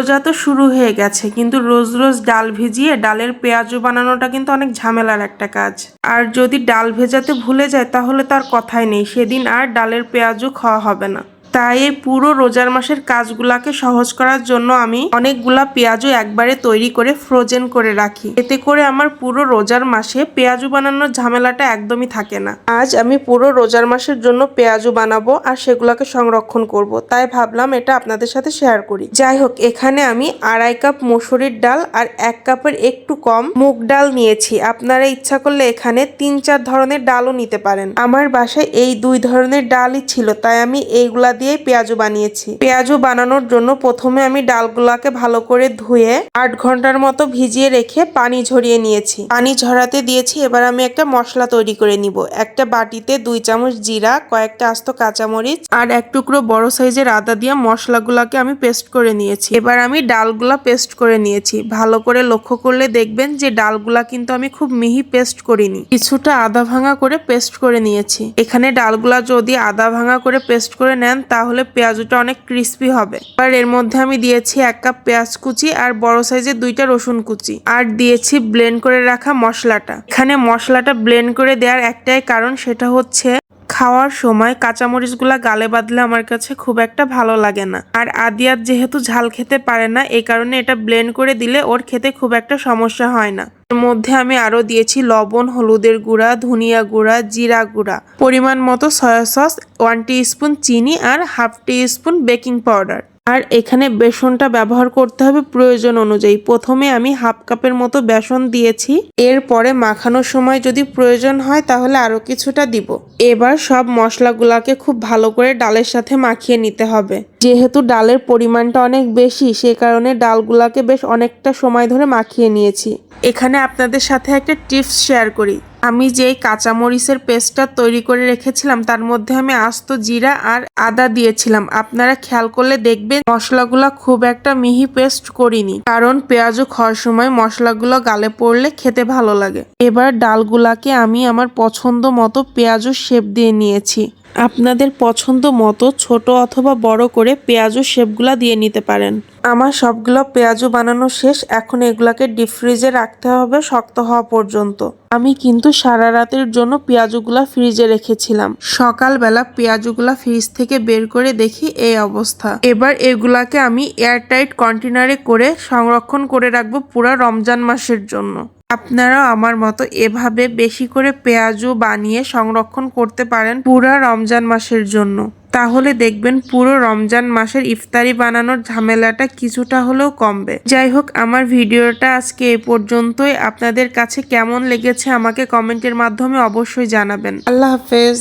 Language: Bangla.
রোজা তো শুরু হয়ে গেছে, কিন্তু রোজ রোজ ডাল ভিজিয়ে ডালের পেঁয়াজু বানানোটা কিন্তু অনেক ঝামেলার একটা কাজ। আর যদি ডাল ভেজাতে ভুলে যায় তাহলে তার কথাই নেই, সেদিন আর ডালের পেঁয়াজু খাওয়া হবে না। তাই এই পুরো রোজার মাসের কাজগুলাকে সহজ করার জন্য আমি অনেকগুলা পেঁয়াজু একবারে তৈরি করে ফ্রোজেন করে রাখি। এতে করে আমার পুরো রোজার মাসে পেঁয়াজু বানানোর ঝামেলাটা একদমই থাকে না। আজ আমি পুরো রোজার মাসের জন্য পেঁয়াজু বানাবো আর সেগুলোকে সংরক্ষণ করব, তাই ভাবলাম এটা আপনাদের সাথে শেয়ার করি। যাই হোক, এখানে আমি 2.5 কাপ মসুরির ডাল আর 1 কাপের একটু কম মুগ ডাল নিয়েছি। আপনারা ইচ্ছা করলে এখানে 3-4 ধরনের ডালও নিতে পারেন। আমার বাসায় এই 2 ধরনের ডালই ছিল, তাই আমি এইগুলা দিয়ে পেঁয়াজু বানিয়েছি। পেঁয়াজু বানানোর জন্য প্রথমে আমি ডালগুলাকে ভালো করে ধুয়ে 8 ঘন্টার মতো ভিজিয়ে রেখে পানি ঝরিয়ে নিয়েছি। পানি ঝরাতে দিয়েছি। এবার আমি একটা মশলা তৈরি করে নিব। একটা বাটিতে 2 চামচ জিরা, কয়েকটা আস্ত কাঁচামরিচ আর 1 টুকরো বড় সাইজের আদা দিয়ে মশলাগুলাকে আমি পেস্ট করে নিয়েছি। এবার আমি ডালগুলা পেস্ট করে নিয়েছি। ভালো করে লক্ষ্য করলে দেখবেন যে ডালগুলা কিন্তু আমি খুব মিহি পেস্ট করিনি, কিছুটা আদা ভাঙা করে পেস্ট করে নিয়েছি। এখানে ডালগুলা যদি আদা ভাঙা করে পেস্ট করে নেন তাহলে পেঁয়াজুটা অনেক ক্রিস্পি হবে। এবার এর মধ্যে আমি দিয়েছি 1 কাপ পেঁয়াজ কুচি আর বড় সাইজের 2টা রসুন কুচি, আর দিয়েছি ব্লেন্ড করে রাখা মশলাটা। এখানে মশলাটা ব্লেন্ড করে দেওয়ার একটাই কারণ, সেটা হচ্ছে খাওয়ার সময় কাঁচামরিচগুলা গালে বাঁধলে আমার কাছে খুব একটা ভালো লাগে না। আর আদিয়াত যেহেতু ঝাল খেতে পারে না, এই কারণে এটা ব্লেন্ড করে দিলে ওর খেতে খুব একটা সমস্যা হয় না। এর মধ্যে আমি আরো দিয়েছি লবণ, হলুদের গুঁড়া, ধনিয়া গুঁড়া, জিরা গুঁড়া, পরিমাণ মতো সয়া সস, 1 টিস্পুন চিনি আর 1/2 টিস্পুন বেকিং পাউডার। আর এখানে বেসনটা ব্যবহার করতে হবে প্রয়োজন অনুযায়ী। প্রথমে আমি 1/2 কাপের মতো বেসন দিয়েছি, এরপরে মাখানোর সময় যদি প্রয়োজন হয় তাহলে আরো কিছুটা দিব। এবার সব মশলাগুলাকে খুব ভালো করে ডালের সাথে মাখিয়ে নিতে হবে। যেহেতু ডালের পরিমাণটা অনেক বেশি, সে কারণে ডালগুলাকে বেশ অনেকটা সময় ধরে মাখিয়ে নিয়েছি। এখানে আপনাদের সাথে একটা টিপস শেয়ার করি। আমি যেই কাঁচামরিচের পেস্টটা তৈরি করে রেখেছিলাম তার মধ্যে আমি আস্ত জিরা আর আদা দিয়েছিলাম। আপনারা খেয়াল করলে দেখবেন মশলাগুলো খুব একটা মিহি পেস্ট করিনি, কারণ পেঁয়াজু খাওয়ার সময় মশলাগুলো গালে পড়লে খেতে ভালো লাগে। এবার ডালগুলাকে আমি আমার পছন্দ মতো পেঁয়াজুর শেপ দিয়ে নিয়েছি। আপনাদের পছন্দ মতো ছোট অথবা বড় করে পেঁয়াজুর শেপগুলা দিয়ে নিতে পারেন। আমার সবগুলো পেঁয়াজু বানানো শেষ। এখন এগুলাকে ডিপ ফ্রিজে রাখতে হবে শক্ত হওয়া পর্যন্ত। আমি কিন্তু সারা রাতের জন্য পেঁয়াজুগুলা ফ্রিজে রেখেছিলাম। সকালবেলা পেঁয়াজুগুলা ফ্রিজ থেকে বের করে দেখি এই অবস্থা। এবার এগুলাকে আমি এয়ারটাইট কন্টেনারে করে সংরক্ষণ করে রাখবো পুরো রমজান মাসের জন্য। আপনারাও আমার মতো এভাবে বেশি করে পেঁয়াজু বানিয়ে সংরক্ষণ করতে পারেন পুরো রমজান মাসের জন্য। তাহলে দেখবেন পুরো রমজান মাসের ইফতারি বানানোর ঝামেলাটা কিছুটা হলেও কমবে। যাই হোক, আমার ভিডিওটা আজকে এই পর্যন্তই। আপনাদের কাছে কেমন লেগেছে আমাকে কমেন্টের মাধ্যমে অবশ্যই জানাবেন। আল্লাহ হাফেজ।